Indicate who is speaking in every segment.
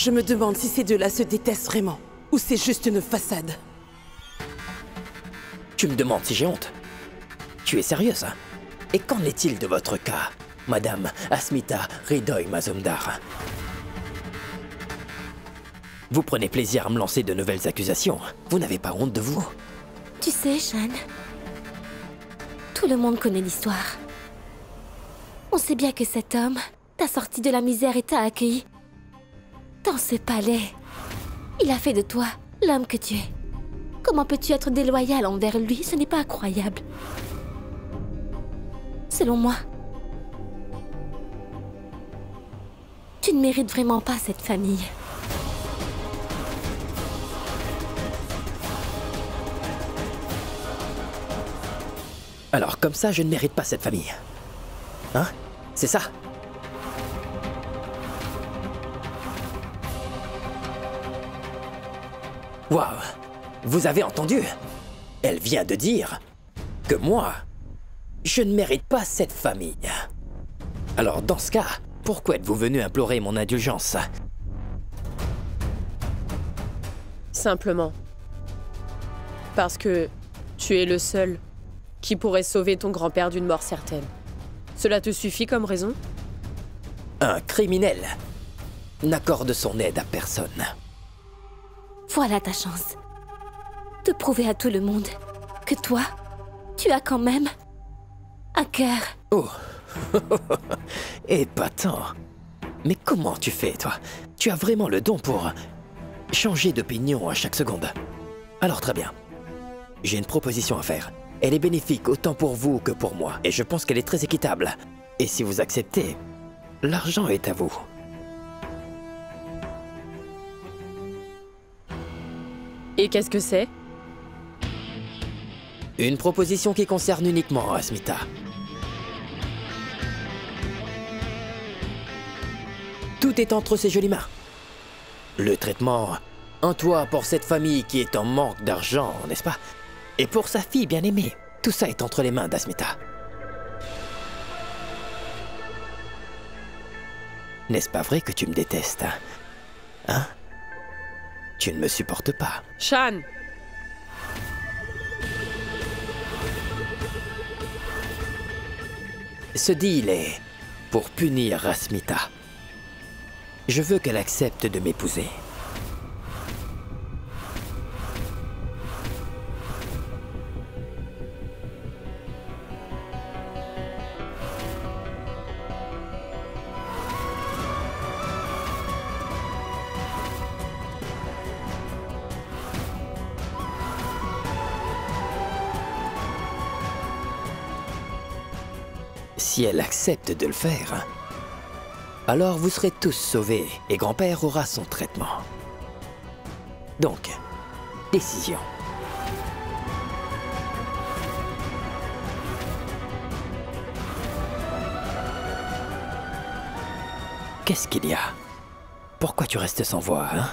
Speaker 1: Je me demande si ces deux-là se détestent vraiment, ou c'est juste une façade.
Speaker 2: Tu me demandes si j'ai honte? Tu es sérieuse, hein? Et qu'en est-il de votre cas, Madame Asmita Hridoy Mazumdar? Vous prenez plaisir à me lancer de nouvelles accusations. Vous n'avez pas honte de vous?
Speaker 3: Tu sais, Shan, tout le monde connaît l'histoire. On sait bien que cet homme t'a sorti de la misère et t'a accueilli dans ce palais. Il a fait de toi l'homme que tu es. Comment peux-tu être déloyal envers lui? Ce n'est pas incroyable. Selon moi, tu ne mérites vraiment pas cette famille.
Speaker 2: Alors, comme ça, je ne mérite pas cette famille. Hein? C'est ça? Waouh! Vous avez entendu? Elle vient de dire que moi, je ne mérite pas cette famille. Alors, dans ce cas, pourquoi êtes-vous venu implorer mon indulgence?
Speaker 4: Simplement. Parce que tu es le seul qui pourrait sauver ton grand-père d'une mort certaine. Cela te suffit comme raison?
Speaker 2: Un criminel n'accorde son aide à personne.
Speaker 3: Voilà ta chance de prouver à tout le monde que toi, tu as quand même un cœur.
Speaker 2: Oh, épatant. Mais comment tu fais, toi? Tu as vraiment le don pour changer d'opinion à chaque seconde. Alors très bien. J'ai une proposition à faire. Elle est bénéfique autant pour vous que pour moi. Et je pense qu'elle est très équitable. Et si vous acceptez, l'argent est à vous.
Speaker 4: Et qu'est-ce que c'est?
Speaker 2: Une proposition qui concerne uniquement Asmita. Tout est entre ses jolies mains. Le traitement, un toit pour cette famille qui est en manque d'argent, n'est-ce pas? Et pour sa fille bien-aimée, tout ça est entre les mains d'Asmita. N'est-ce pas vrai que tu me détestes? Hein? Tu ne me supportes pas.
Speaker 4: Shan!
Speaker 2: Ce deal est pour punir Asmita. Je veux qu'elle accepte de m'épouser. Si elle accepte de le faire, alors vous serez tous sauvés et grand-père aura son traitement. Donc, décision. Qu'est-ce qu'il y a? Pourquoi tu restes sans voix, hein?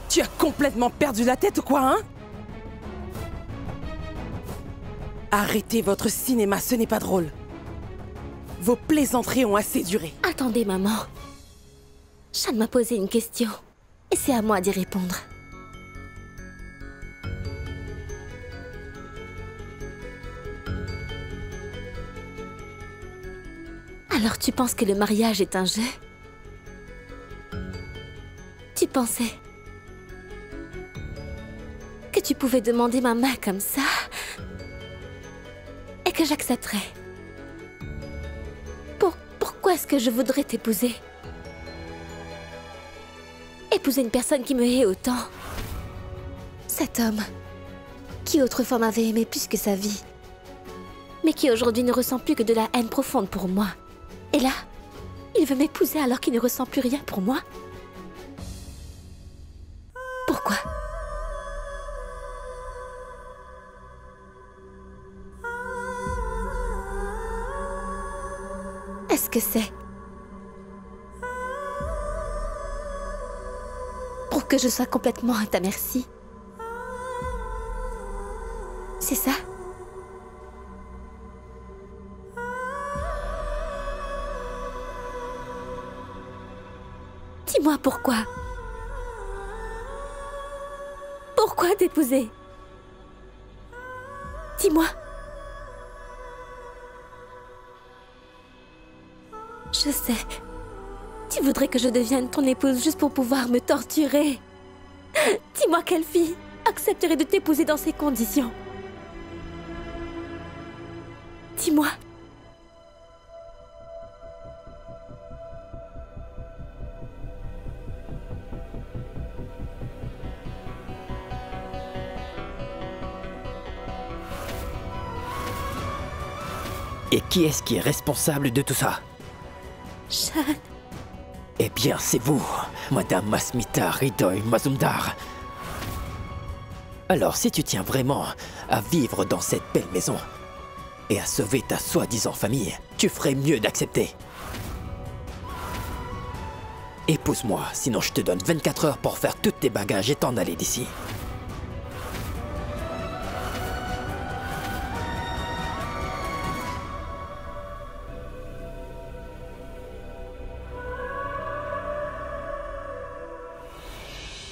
Speaker 1: Tu as complètement perdu la tête ou quoi, hein? Arrêtez votre cinéma, ce n'est pas drôle. Vos plaisanteries ont assez duré.
Speaker 3: Attendez, maman. Shan m'a posé une question. Et c'est à moi d'y répondre. Alors tu penses que le mariage est un jeu? Tu pensais que tu pouvais demander ma main comme ça et que j'accepterais? Pourquoi est-ce que je voudrais t'épouser? Épouser une personne qui me hait autant. Cet homme qui autrefois m'avait aimé plus que sa vie, mais qui aujourd'hui ne ressent plus que de la haine profonde pour moi. Et là, il veut m'épouser alors qu'il ne ressent plus rien pour moi? Pourquoi? Est-ce que c'est pour que je sois complètement à ta merci? C'est ça? Dis-moi pourquoi. Pourquoi t'épouser? Dis-moi. Je sais. Tu voudrais que je devienne ton épouse juste pour pouvoir me torturer. Dis-moi quelle fille accepterait de t'épouser dans ces conditions. Dis-moi.
Speaker 2: Et qui est-ce qui est responsable de tout ça?
Speaker 3: Shan.
Speaker 2: Eh bien, c'est vous, Madame Asmita Hridoy Mazumdar. Alors, si tu tiens vraiment à vivre dans cette belle maison et à sauver ta soi-disant famille, tu ferais mieux d'accepter. Épouse-moi, sinon je te donne 24 heures pour faire tous tes bagages et t'en aller d'ici.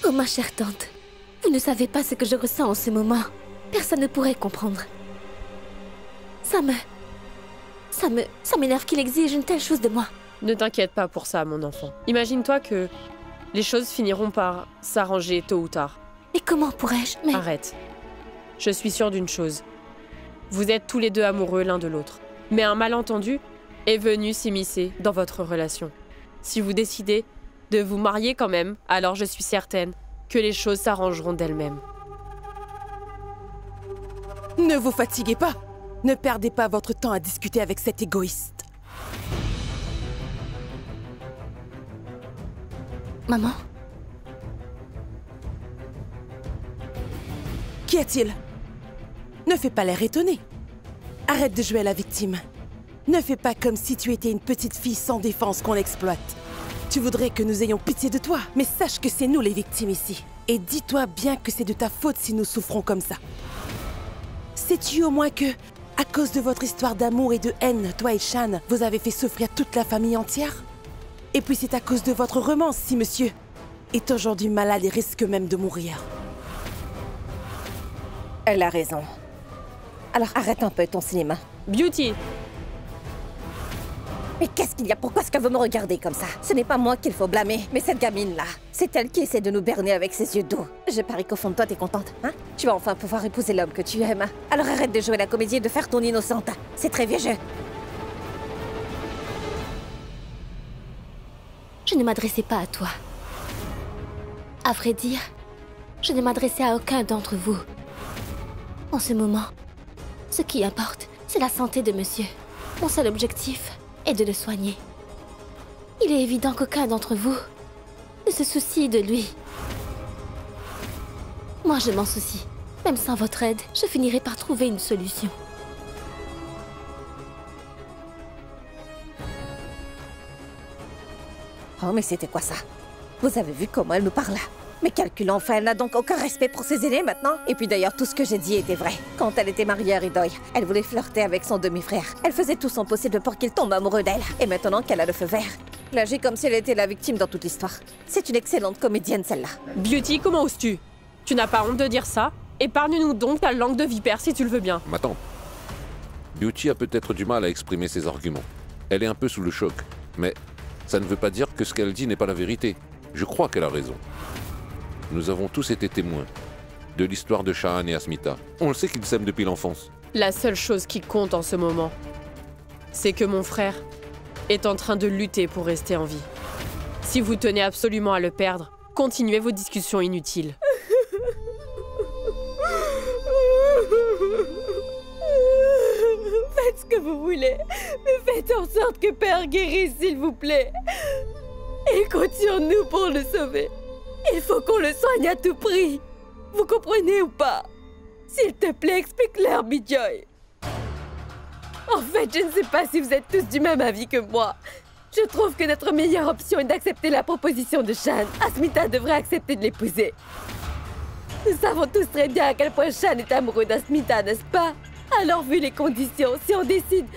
Speaker 3: Oh ma chère tante, vous ne savez pas ce que je ressens en ce moment. Personne ne pourrait comprendre. Ça m'énerve qu'il exige une telle chose de moi.
Speaker 4: Ne t'inquiète pas pour ça, mon enfant. Imagine-toi que les choses finiront par s'arranger tôt ou tard.
Speaker 3: Et comment pourrais-je? Mais...
Speaker 4: Arrête. Je suis sûre d'une chose. Vous êtes tous les deux amoureux l'un de l'autre. Mais un malentendu est venu s'immiscer dans votre relation. Si vous décidez de vous marier quand même, alors je suis certaine que les choses s'arrangeront d'elles-mêmes.
Speaker 1: Ne vous fatiguez pas. Ne perdez pas votre temps à discuter avec cet égoïste.
Speaker 3: Maman?
Speaker 1: Qu'y a-t-il? Ne fais pas l'air étonné. Arrête de jouer à la victime. Ne fais pas comme si tu étais une petite fille sans défense qu'on exploite. Tu voudrais que nous ayons pitié de toi, mais sache que c'est nous les victimes ici. Et dis-toi bien que c'est de ta faute si nous souffrons comme ça. Sais-tu au moins que, à cause de votre histoire d'amour et de haine, toi et Shan, vous avez fait souffrir toute la famille entière? Et puis c'est à cause de votre romance si monsieur est aujourd'hui malade et risque même de mourir.
Speaker 5: Elle a raison. Alors arrête un peu ton cinéma.
Speaker 4: Beauty!
Speaker 5: Mais qu'est-ce qu'il y a? Pourquoi est-ce que vous me regardez comme ça? Ce n'est pas moi qu'il faut blâmer, mais cette gamine-là. C'est elle qui essaie de nous berner avec ses yeux doux. Je parie qu'au fond de toi, t'es contente, hein? Tu vas enfin pouvoir épouser l'homme que tu aimes. Alors arrête de jouer la comédie et de faire ton innocente. C'est très vieux jeu.
Speaker 3: Je ne m'adressais pas à toi. À vrai dire, je ne m'adressais à aucun d'entre vous. En ce moment, ce qui importe, c'est la santé de monsieur. Mon seul objectif est de le soigner. Il est évident qu'aucun d'entre vous ne se soucie de lui. Moi, je m'en soucie. Même sans votre aide, je finirai par trouver une solution.
Speaker 5: Oh, mais c'était quoi ça? Vous avez vu comment elle nous parla? Mais calcule enfin, elle n'a donc aucun respect pour ses aînés maintenant? Et puis d'ailleurs, tout ce que j'ai dit était vrai. Quand elle était mariée à Hridoy, elle voulait flirter avec son demi-frère. Elle faisait tout son possible pour qu'il tombe amoureux d'elle. Et maintenant qu'elle a le feu vert, elle agit comme si elle était la victime dans toute l'histoire. C'est une excellente comédienne, celle-là.
Speaker 4: Beauty, comment oses-tu? Tu n'as pas honte de dire ça? Épargne-nous donc ta langue de vipère si tu le veux bien.
Speaker 6: Ma tante. Beauty a peut-être du mal à exprimer ses arguments. Elle est un peu sous le choc. Mais ça ne veut pas dire que ce qu'elle dit n'est pas la vérité. Je crois qu'elle a raison. Nous avons tous été témoins de l'histoire de Shan et Asmita. On le sait qu'ils s'aiment depuis l'enfance.
Speaker 4: La seule chose qui compte en ce moment, c'est que mon frère est en train de lutter pour rester en vie. Si vous tenez absolument à le perdre, continuez vos discussions inutiles.
Speaker 5: Faites ce que vous voulez, mais faites en sorte que Père guérisse, s'il vous plaît. Et compte sur nous pour le sauver. Il faut qu'on le soigne à tout prix. Vous comprenez ou pas? S'il te plaît, explique-leur, Bijoy. En fait, je ne sais pas si vous êtes tous du même avis que moi. Je trouve que notre meilleure option est d'accepter la proposition de Shan. Asmita devrait accepter de l'épouser. Nous savons tous très bien à quel point Shan est amoureux d'Asmita, n'est-ce pas? Alors, vu les conditions, si on décide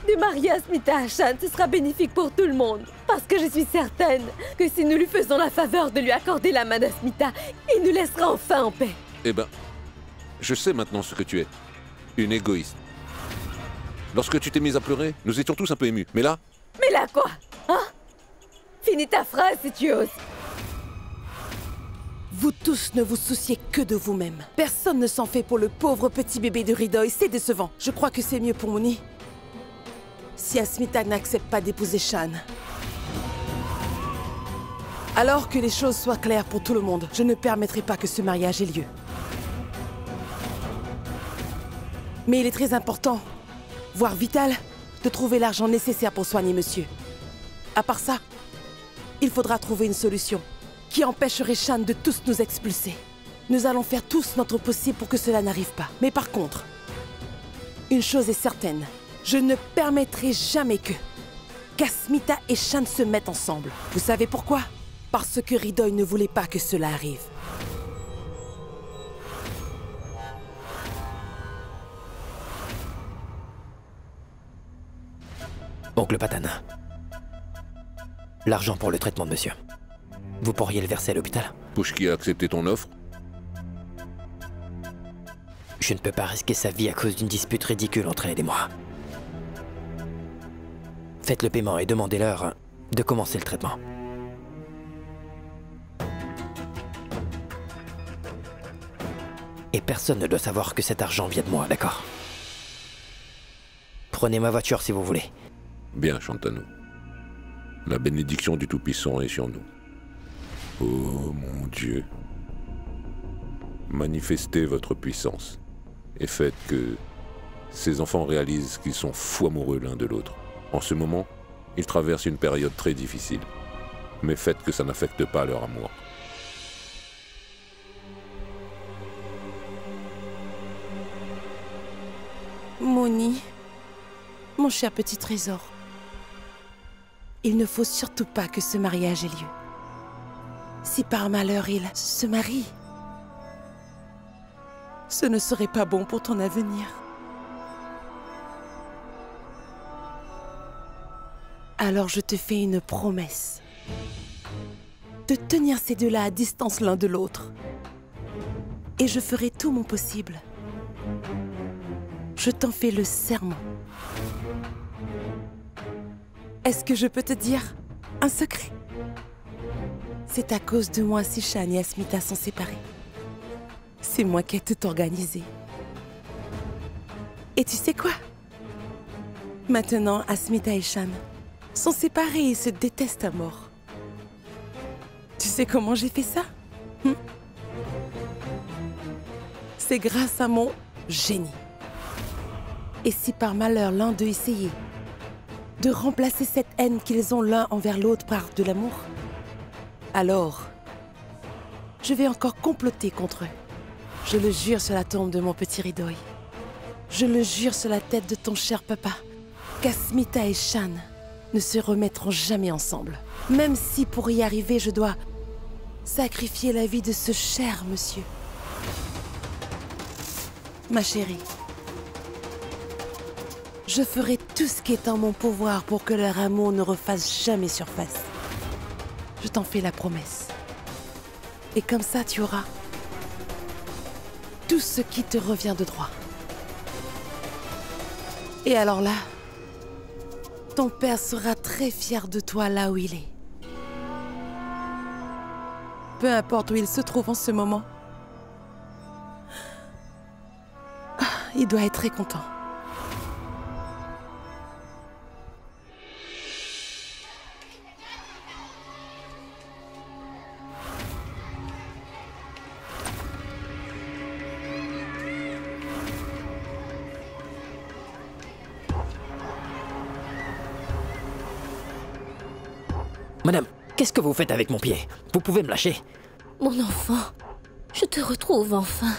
Speaker 5: De marier Asmita à Shan, ce sera bénéfique pour tout le monde. Parce que je suis certaine que si nous lui faisons la faveur de lui accorder la main d'Asmita, il nous laissera enfin en paix.
Speaker 6: Eh ben, je sais maintenant ce que tu es. Une égoïste. Lorsque tu t'es mise à pleurer, nous étions tous un peu émus. Mais là,
Speaker 5: Mais là quoi? Hein? Finis ta phrase si tu oses.
Speaker 1: Vous tous ne vous souciez que de vous-même. Personne ne s'en fait pour le pauvre petit bébé de Ridoy, c'est décevant. Je crois que c'est mieux pour Mouni si Asmita n'accepte pas d'épouser Shan. Alors que les choses soient claires pour tout le monde, je ne permettrai pas que ce mariage ait lieu. Mais il est très important, voire vital, de trouver l'argent nécessaire pour soigner monsieur. À part ça, il faudra trouver une solution qui empêcherait Shan de tous nous expulser. Nous allons faire tous notre possible pour que cela n'arrive pas. Mais par contre, une chose est certaine, je ne permettrai jamais qu'Asmita et Shan se mettent ensemble. Vous savez pourquoi? Parce que Ridoy ne voulait pas que cela arrive.
Speaker 2: Oncle Patana. L'argent pour le traitement de monsieur. Vous pourriez le verser à l'hôpital?
Speaker 6: Pouchki a accepté ton offre?
Speaker 2: Je ne peux pas risquer sa vie à cause d'une dispute ridicule entre elle et moi. Faites le paiement et demandez-leur de commencer le traitement. Et personne ne doit savoir que cet argent vient de moi, d'accord? Prenez ma voiture si vous voulez.
Speaker 6: Bien, Shantanu. La bénédiction du Tout-Puissant est sur nous. Oh mon Dieu. Manifestez votre puissance et faites que ces enfants réalisent qu'ils sont fous amoureux l'un de l'autre. En ce moment, ils traversent une période très difficile. Mais faites que ça n'affecte pas leur amour.
Speaker 1: Mouni, mon cher petit trésor, il ne faut surtout pas que ce mariage ait lieu. Si par malheur il se marie, ce ne serait pas bon pour ton avenir. Alors je te fais une promesse de tenir ces deux-là à distance l'un de l'autre. Et je ferai tout mon possible. Je t'en fais le serment. Est-ce que je peux te dire un secret? C'est à cause de moi si Shan et Asmita sont séparés. C'est moi qui ai tout organisé. Et tu sais quoi? Maintenant, Asmita et Shan sont séparés et se détestent à mort. Tu sais comment j'ai fait ça? C'est grâce à mon génie. Et si par malheur l'un d'eux essayait de remplacer cette haine qu'ils ont l'un envers l'autre par de l'amour, alors je vais encore comploter contre eux. Je le jure sur la tombe de mon petit Ridoy. Je le jure sur la tête de ton cher papa qu'Asmita et Shan ne se remettront jamais ensemble. Même si pour y arriver, je dois sacrifier la vie de ce cher monsieur. Ma chérie, je ferai tout ce qui est en mon pouvoir pour que leur amour ne refasse jamais surface. Je t'en fais la promesse. Et comme ça, tu auras tout ce qui te revient de droit. Et alors là, ton père sera très fier de toi là où il est. Peu importe où il se trouve en ce moment, il doit être très content.
Speaker 2: Madame, qu'est-ce que vous faites avec mon pied? Vous pouvez me lâcher?
Speaker 3: Mon enfant, je te retrouve enfin.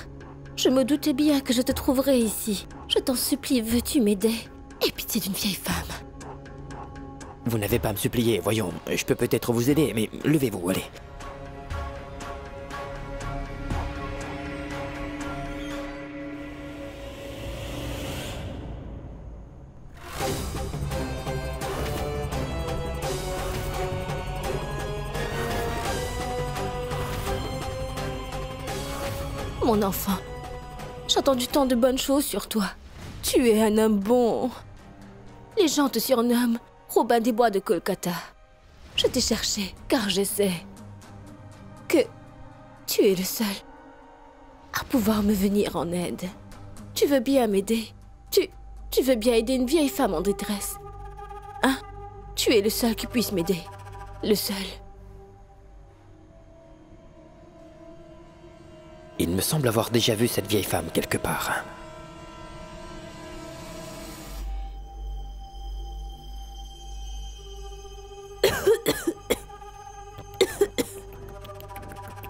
Speaker 3: Je me doutais bien que je te trouverais ici. Je t'en supplie, veux-tu m'aider? Aie pitié d'une vieille femme.
Speaker 2: Vous n'avez pas à me supplier, voyons. Je peux peut-être vous aider, mais levez-vous, allez.
Speaker 3: Mon enfant, j'ai entendu tant de bonnes choses sur toi. Tu es un homme bon. Les gens te surnomment Robin des Bois de Kolkata. Je t'ai cherché car je sais que tu es le seul à pouvoir me venir en aide. Tu veux bien m'aider. Tu veux bien aider une vieille femme en détresse. Hein? Tu es le seul qui puisse m'aider. Le seul.
Speaker 2: Il me semble avoir déjà vu cette vieille femme quelque part.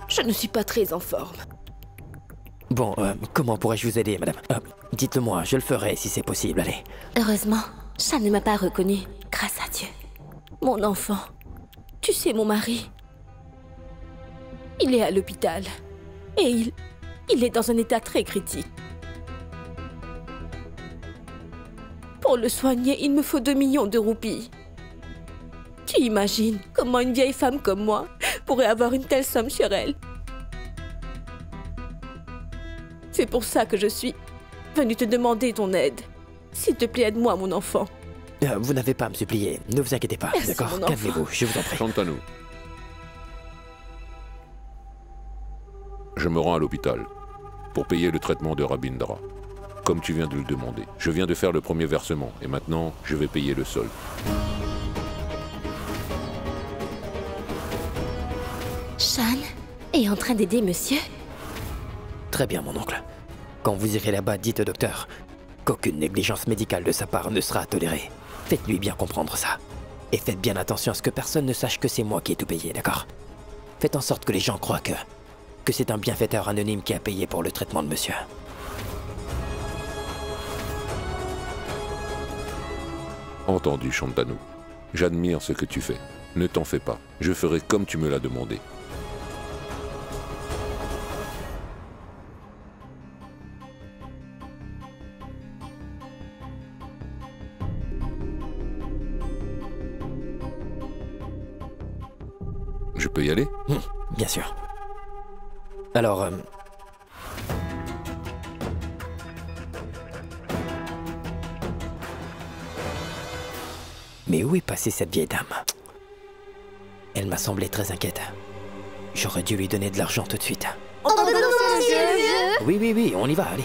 Speaker 3: Je ne suis pas très en forme.
Speaker 2: Bon, comment pourrais-je vous aider, madame? Dites-le-moi, je le ferai si c'est possible, allez.
Speaker 3: Heureusement, Shan ne m'a pas reconnu, grâce à Dieu. Mon enfant, tu sais, mon mari, il est à l'hôpital. Et il est dans un état très critique. Pour le soigner, il me faut 2 millions de roupies. Tu imagines comment une vieille femme comme moi pourrait avoir une telle somme sur elle? C'est pour ça que je suis venue te demander ton aide. S'il te plaît, aide-moi, mon enfant.
Speaker 2: Vous n'avez pas à me supplier, ne vous inquiétez pas,
Speaker 3: Merci,
Speaker 2: d'accord?
Speaker 3: mon enfant.
Speaker 2: Calmez-vous, je vous en prie.
Speaker 6: Shantanu. Je me rends à l'hôpital pour payer le traitement de Rabindra, comme tu viens de le demander. Je viens de faire le premier versement et maintenant, je vais payer le solde.
Speaker 3: Shan est en train d'aider monsieur?
Speaker 2: Très bien, mon oncle. Quand vous irez là-bas, dites au docteur qu'aucune négligence médicale de sa part ne sera tolérée. Faites-lui bien comprendre ça. Et faites bien attention à ce que personne ne sache que c'est moi qui ai tout payé, d'accord? Faites en sorte que les gens croient que c'est un bienfaiteur anonyme qui a payé pour le traitement de monsieur.
Speaker 6: Entendu, Shantanu. J'admire ce que tu fais. Ne t'en fais pas. Je ferai comme tu me l'as demandé. Je peux y aller?
Speaker 2: Bien sûr. Alors, mais où est passée cette vieille dame? Elle m'a semblé très inquiète. J'aurais dû lui donner de l'argent tout de suite. Oui, on y va, allez.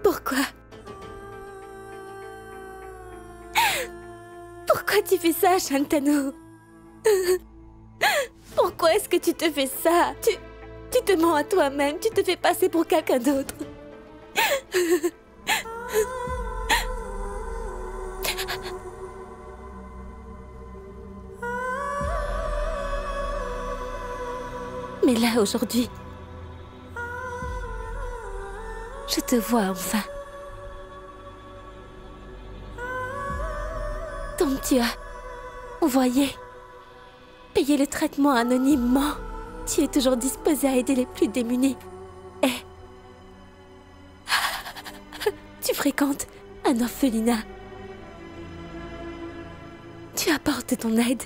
Speaker 3: Pourquoi? Pourquoi tu fais ça, Shantanu? Pourquoi est-ce que tu te fais ça? Tu te mens à toi-même, tu te fais passer pour quelqu'un d'autre. Mais là, aujourd'hui, je te vois enfin. Donc tu as envoyé, payé le traitement anonymement. Tu es toujours disposé à aider les plus démunis. Et tu fréquentes un orphelinat. Tu apportes ton aide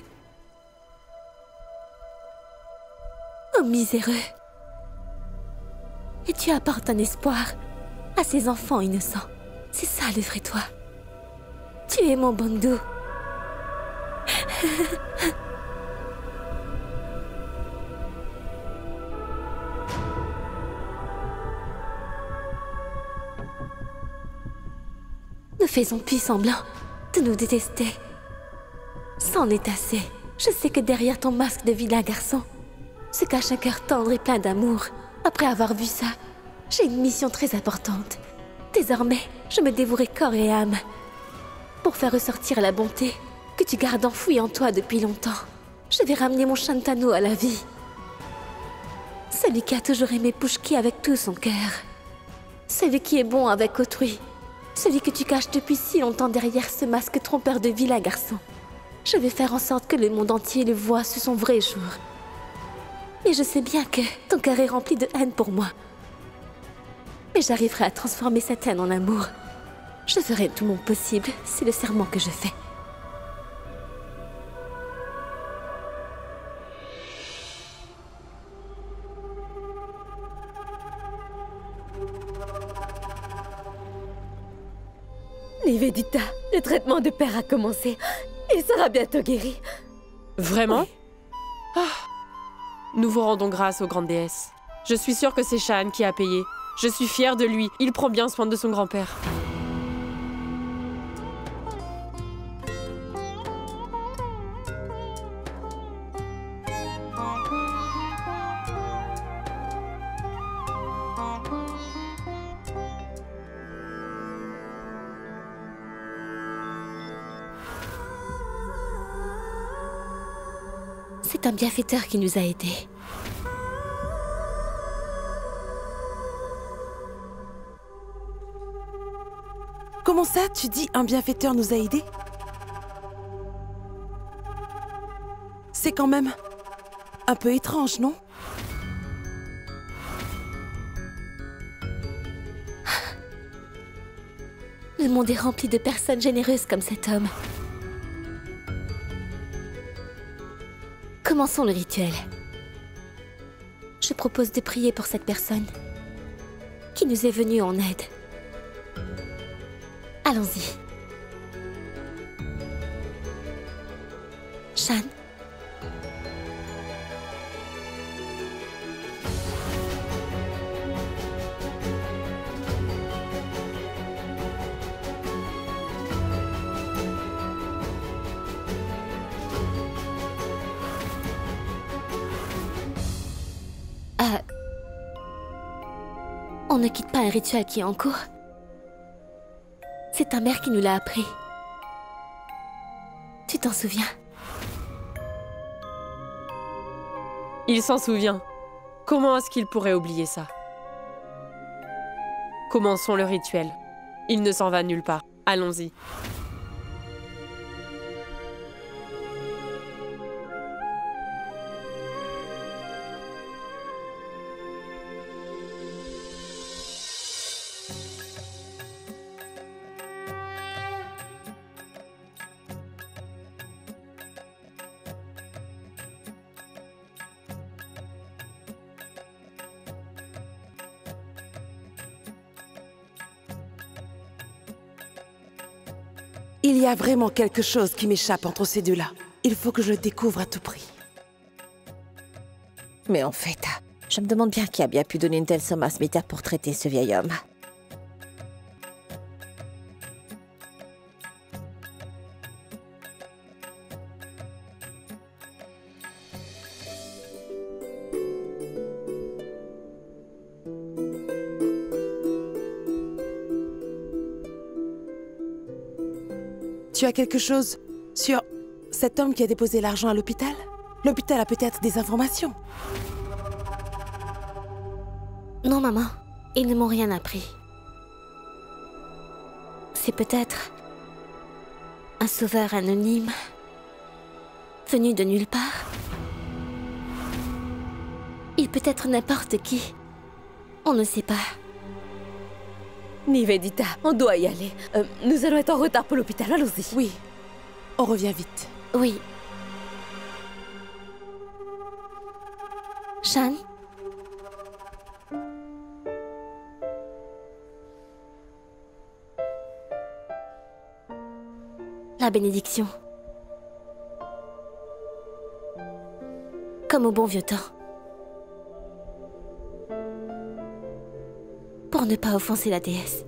Speaker 3: aux miséreux. Et tu apportes un espoir à ces enfants innocents. C'est ça le vrai toi. Tu es mon Bandhu. Ne faisons plus semblant de nous détester. C'en est assez. Je sais que derrière ton masque de vilain garçon se cache un cœur tendre et plein d'amour. Après avoir vu ça, j'ai une mission très importante. Désormais, je me dévouerai corps et âme pour faire ressortir la bonté que tu gardes enfouie en toi depuis longtemps. Je vais ramener mon Shantanu à la vie. Celui qui a toujours aimé Pushki avec tout son cœur. Celui qui est bon avec autrui. Celui que tu caches depuis si longtemps derrière ce masque trompeur de vilain garçon. Je vais faire en sorte que le monde entier le voie sous son vrai jour. Mais je sais bien que ton cœur est rempli de haine pour moi. Mais j'arriverai à transformer cette haine en amour. Je ferai tout mon possible, c'est le serment que je fais.
Speaker 5: Nivedita, le traitement de père a commencé. Il sera bientôt guéri.
Speaker 4: Vraiment?
Speaker 5: Oui.
Speaker 4: Nous vous rendons grâce aux grandes déesses. Je suis sûre que c'est Shaan qui a payé. Je suis fière de lui. Il prend bien soin de son grand-père.
Speaker 3: C'est un bienfaiteur qui nous a aidés.
Speaker 1: Comment ça, tu dis un bienfaiteur nous a aidés? C'est quand même un peu étrange, non?
Speaker 3: Le monde est rempli de personnes généreuses comme cet homme. Commençons le rituel. Je propose de prier pour cette personne qui nous est venue en aide. Allons-y. Shaan. On ne quitte pas un rituel qui est en cours. C'est ta mère qui nous l'a appris. Tu t'en souviens?
Speaker 4: Il s'en souvient. Comment est-ce qu'il pourrait oublier ça? Commençons le rituel. Il ne s'en va nulle part. Allons-y.
Speaker 1: Il y a vraiment quelque chose qui m'échappe entre ces deux-là. Il faut que je le découvre à tout prix.
Speaker 7: Mais en fait, je me demande bien qui a bien pu donner une telle somme à Smita pour traiter ce vieil homme.
Speaker 1: Tu as quelque chose sur cet homme qui a déposé l'argent à l'hôpital? L'hôpital a peut-être des informations.
Speaker 3: Non, maman. Ils ne m'ont rien appris. C'est peut-être un sauveur anonyme venu de nulle part. Il peut être n'importe qui. On ne sait pas.
Speaker 5: Nivedita, on doit y aller. Nous allons être en retard pour l'hôpital, allons-y.
Speaker 1: Oui, on revient vite.
Speaker 3: Oui. Shaan? La bénédiction. Comme au bon vieux temps. Pour ne pas offenser la déesse.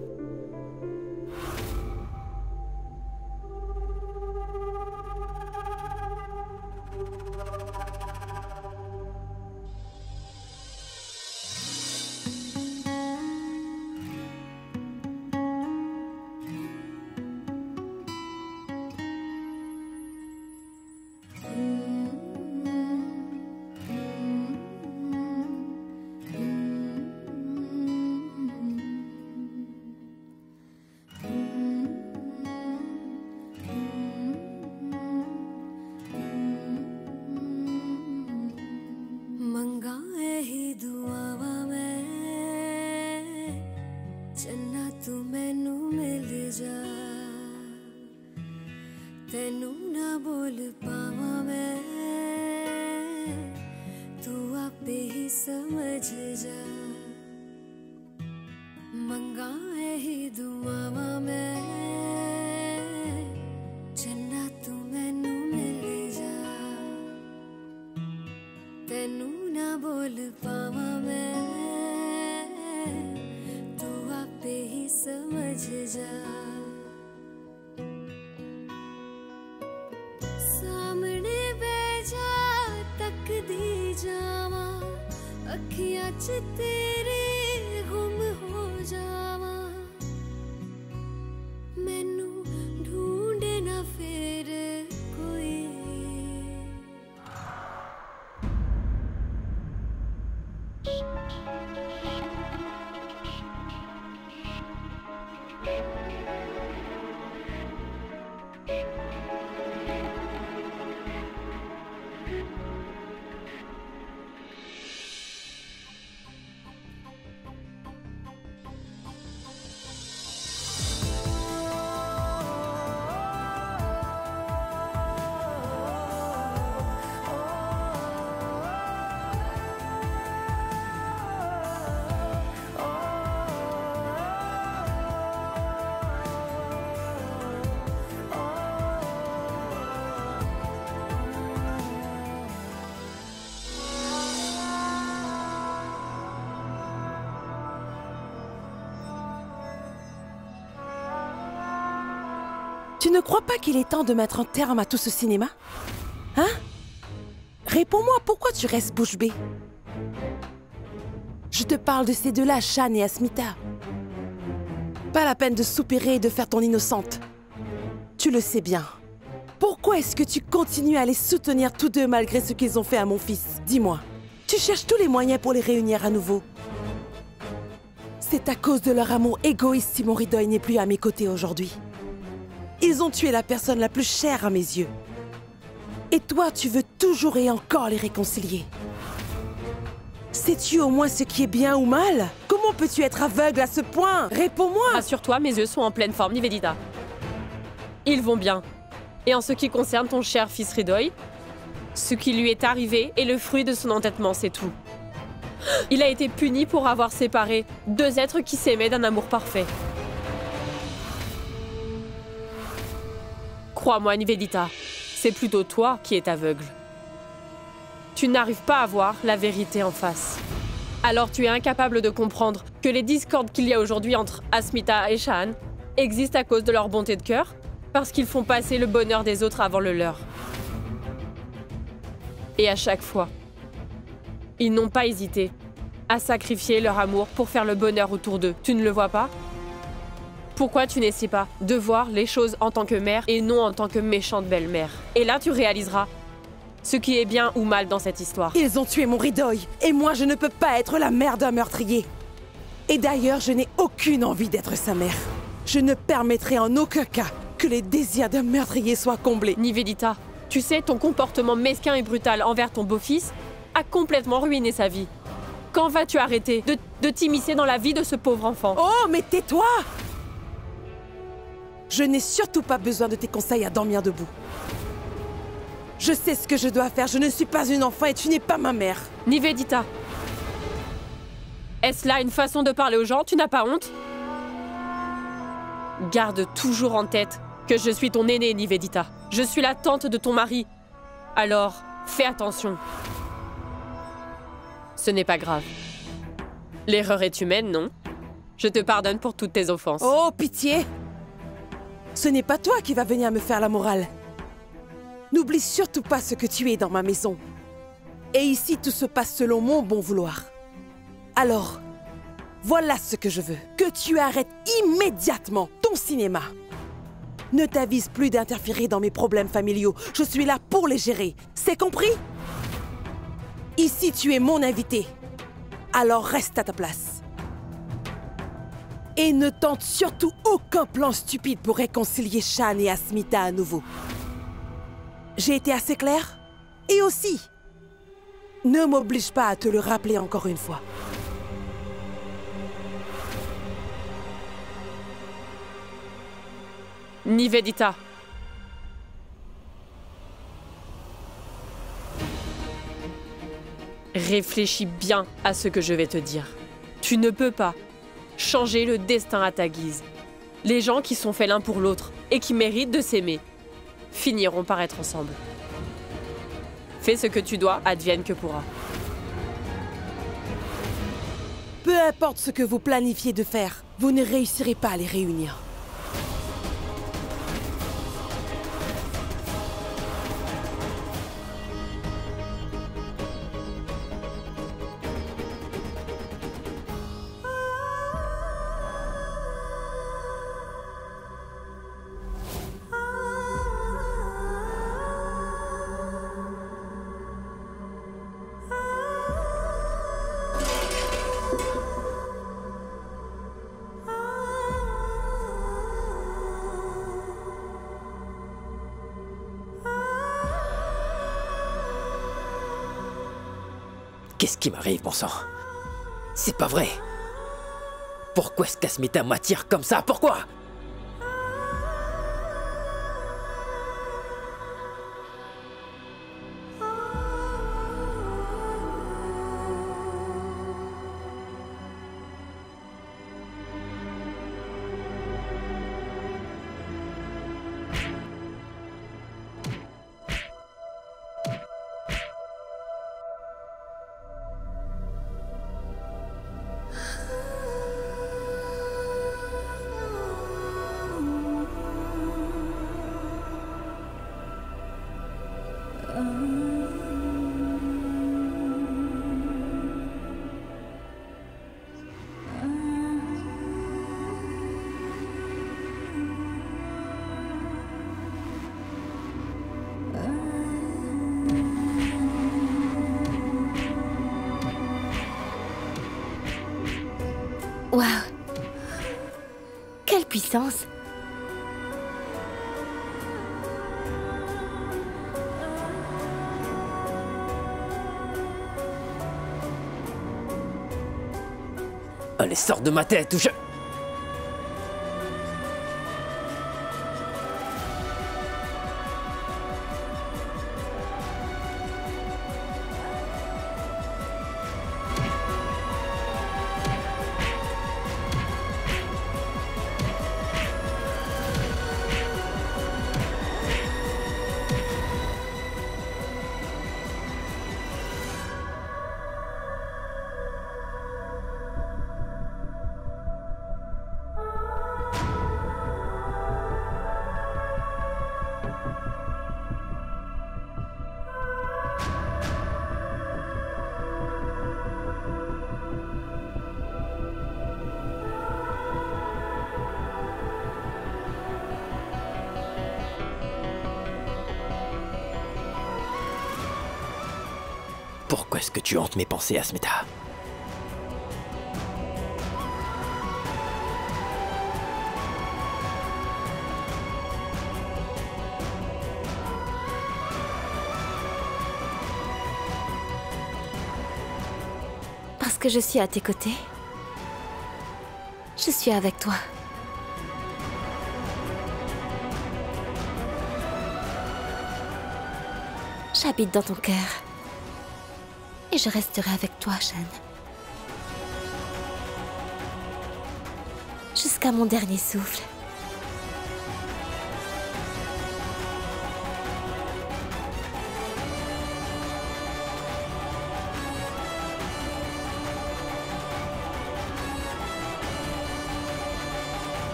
Speaker 8: जा मंगाए ही दुआवां मैं चन्ना तू मैनू मिल जा तेनू ना बोल पावां मैं तू आपे ही समझ जा सामने बैजा तक दी जावा अखियां च तेरे गुम हो जावा मैनू ढूंढे ना फिर कोई
Speaker 1: Tu ne crois pas qu'il est temps de mettre un terme à tout ce cinéma? Hein? Réponds-moi, pourquoi tu restes bouche bée? Je te parle de ces deux-là, Shan et Asmita. Pas la peine de soupirer et de faire ton innocente. Tu le sais bien. Pourquoi est-ce que tu continues à les soutenir tous deux malgré ce qu'ils ont fait à mon fils? Dis-moi. Tu cherches tous les moyens pour les réunir à nouveau. C'est à cause de leur amour égoïste si Moridoy n'est plus à mes côtés aujourd'hui. Ils ont tué la personne la plus chère à mes yeux. Et toi, tu veux toujours et encore les réconcilier. Sais-tu au moins ce qui est bien ou mal? Comment peux-tu être aveugle à ce point? Réponds-moi!
Speaker 4: Rassure-toi, mes yeux sont en pleine forme, Nivedita. Ils vont bien. Et en ce qui concerne ton cher fils Ridoy, ce qui lui est arrivé est le fruit de son entêtement, c'est tout. Il a été puni pour avoir séparé deux êtres qui s'aimaient d'un amour parfait. Crois-moi, Nivedita, c'est plutôt toi qui es aveugle. Tu n'arrives pas à voir la vérité en face. Alors tu es incapable de comprendre que les discordes qu'il y a aujourd'hui entre Asmita et Shan existent à cause de leur bonté de cœur, parce qu'ils font passer le bonheur des autres avant le leur. Et à chaque fois, ils n'ont pas hésité à sacrifier leur amour pour faire le bonheur autour d'eux. Tu ne le vois pas? Pourquoi tu n'essaies pas de voir les choses en tant que mère et non en tant que méchante belle-mère? Et là, tu réaliseras ce qui est bien ou mal dans cette histoire.
Speaker 1: Ils ont tué mon Ridoy, et moi je ne peux pas être la mère d'un meurtrier. Et d'ailleurs, je n'ai aucune envie d'être sa mère. Je ne permettrai en aucun cas que les désirs d'un meurtrier soient comblés.
Speaker 4: Nivedita, tu sais, ton comportement mesquin et brutal envers ton beau-fils a complètement ruiné sa vie. Quand vas-tu arrêter de t'immiscer dans la vie de ce pauvre enfant?
Speaker 1: Oh, mais tais-toi! Je n'ai surtout pas besoin de tes conseils à dormir debout. Je sais ce que je dois faire, je ne suis pas une enfant et tu n'es pas ma mère.
Speaker 4: Nivedita, est-ce là une façon de parler aux gens? Tu n'as pas honte? Garde toujours en tête que je suis ton aînée, Nivedita. Je suis la tante de ton mari. Alors, fais attention. Ce n'est pas grave. L'erreur est humaine, non? Je te pardonne pour toutes tes offenses.
Speaker 1: Oh, pitié! Ce n'est pas toi qui vas venir me faire la morale. N'oublie surtout pas ce que tu es dans ma maison. Et ici, tout se passe selon mon bon vouloir. Alors, voilà ce que je veux. Que tu arrêtes immédiatement ton cinéma. Ne t'avise plus d'interférer dans mes problèmes familiaux. Je suis là pour les gérer. C'est compris? Ici, tu es mon invité. Alors reste à ta place. Et ne tente surtout aucun plan stupide pour réconcilier Shan et Asmita à nouveau. J'ai été assez claire? Et aussi, ne m'oblige pas à te le rappeler encore une fois.
Speaker 4: Nivedita. Réfléchis bien à ce que je vais te dire. Tu ne peux pas changer le destin à ta guise. Les gens qui sont faits l'un pour l'autre et qui méritent de s'aimer finiront par être ensemble. Fais ce que tu dois, advienne que pourra.
Speaker 1: Peu importe ce que vous planifiez de faire, vous ne réussirez pas à les réunir.
Speaker 2: Qu'est-ce qui m'arrive, bon sang? C'est pas vrai. Pourquoi est-ce qu'Asmita m'attire comme ça? Pourquoi?
Speaker 3: Waouh! Quelle puissance!
Speaker 2: Allez, sors de ma tête ou je... Pourquoi est-ce que tu hantes mes pensées, Asmita?
Speaker 3: Parce que je suis à tes côtés. Je suis avec toi. J'habite dans ton cœur. Et je resterai avec toi, Shan. Jusqu'à mon dernier souffle.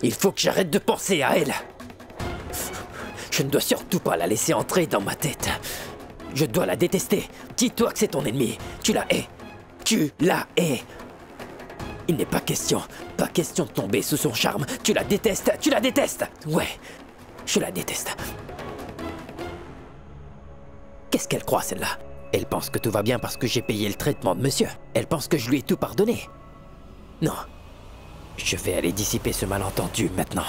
Speaker 2: Il faut que j'arrête de penser à elle. Je ne dois surtout pas la laisser entrer dans ma tête. Je dois la détester. Dis-toi que c'est ton ennemi. Tu la hais. Tu la hais. Il n'est pas question de tomber sous son charme. Tu la détestes. Tu la détestes. Ouais, je la déteste. Qu'est-ce qu'elle croit, celle-là? Elle pense que tout va bien parce que j'ai payé le traitement de monsieur. Elle pense que je lui ai tout pardonné. Non. Je vais aller dissiper ce malentendu maintenant.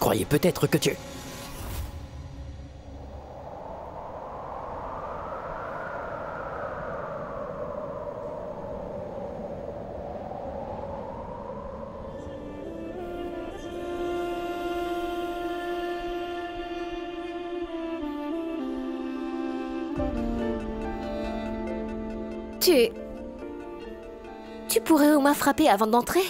Speaker 2: croyais peut-être que tu...
Speaker 3: Tu pourrais au moins frapper avant d'entrer?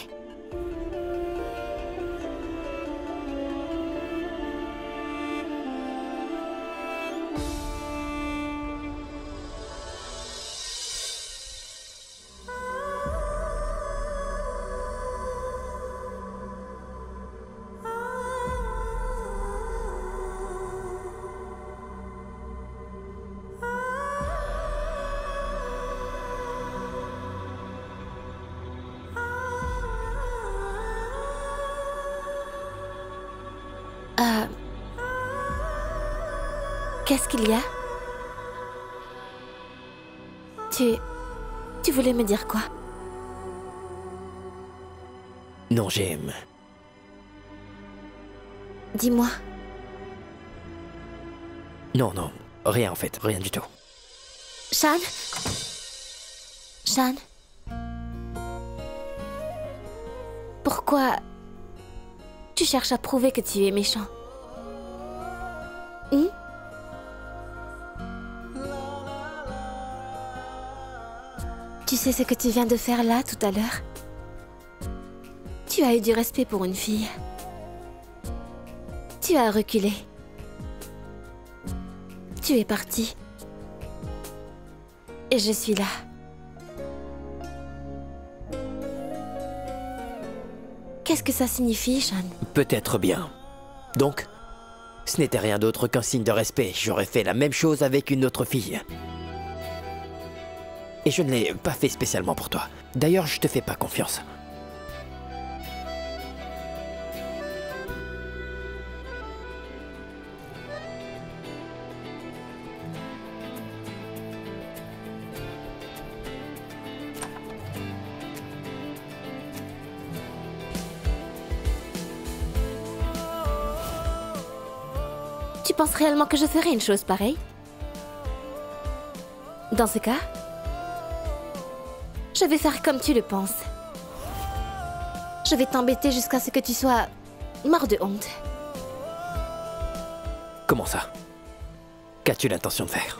Speaker 3: Qu'est-ce qu'il y a? Tu voulais me dire quoi?
Speaker 2: Non, j'aime.
Speaker 3: Dis-moi.
Speaker 2: Non, rien en fait, rien du tout.
Speaker 3: Shan? Shan? Pourquoi tu cherches à prouver que tu es méchant? Tu sais ce que tu viens de faire là, tout à l'heure? Tu as eu du respect pour une fille. Tu as reculé. Tu es parti. Et je suis là. Qu'est-ce que ça signifie, Shan?
Speaker 2: Peut-être bien. Donc, ce n'était rien d'autre qu'un signe de respect. J'aurais fait la même chose avec une autre fille. Et je ne l'ai pas fait spécialement pour toi. D'ailleurs, je te fais pas confiance.
Speaker 3: Tu penses réellement que je ferais une chose pareille? Dans ce cas, je vais faire comme tu le penses. Je vais t'embêter jusqu'à ce que tu sois mort de honte.
Speaker 2: Comment ça? Qu'as-tu l'intention de faire?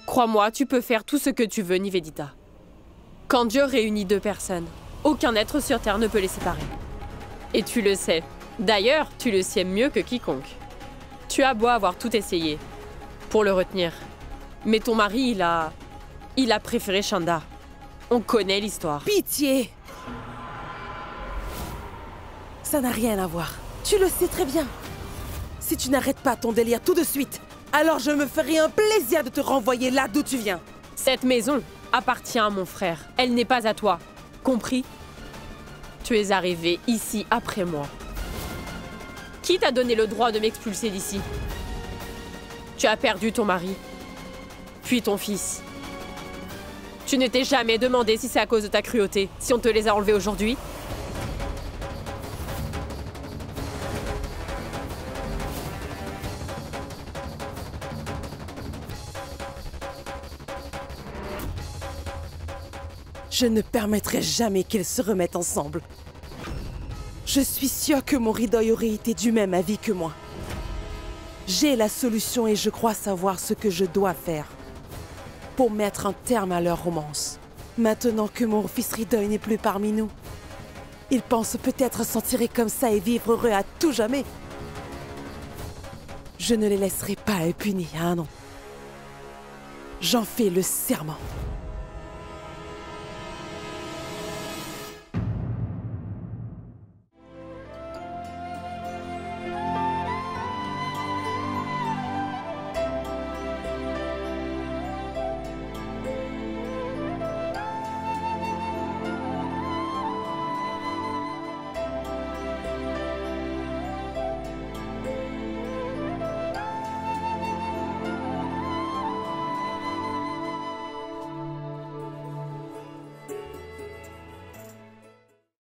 Speaker 4: Crois-moi, tu peux faire tout ce que tu veux, Nivedita. Quand Dieu réunit deux personnes, aucun être sur Terre ne peut les séparer. Et tu le sais. D'ailleurs, tu le sais mieux que quiconque. Tu as beau avoir tout essayé pour le retenir. Mais ton mari, il a préféré Chanda. On connaît l'histoire.
Speaker 1: Pitié! Ça n'a rien à voir. Tu le sais très bien. Si tu n'arrêtes pas ton délire tout de suite, alors je me ferai un plaisir de te renvoyer là d'où tu viens.
Speaker 4: Cette maison appartient à mon frère. Elle n'est pas à toi. Compris? Tu es arrivé ici après moi. Qui t'a donné le droit de m'expulser d'ici? Tu as perdu ton mari, puis ton fils. Tu ne t'es jamais demandé si c'est à cause de ta cruauté, si on te les a enlevés aujourd'hui?
Speaker 1: Je ne permettrai jamais qu'ils se remettent ensemble. Je suis sûre que Moridoy aurait été du même avis que moi. J'ai la solution et je crois savoir ce que je dois faire pour mettre un terme à leur romance. Maintenant que mon fils Ridoy n'est plus parmi nous, ils pensent peut-être s'en tirer comme ça et vivre heureux à tout jamais. Je ne les laisserai pas impunis, hein non. J'en fais le serment.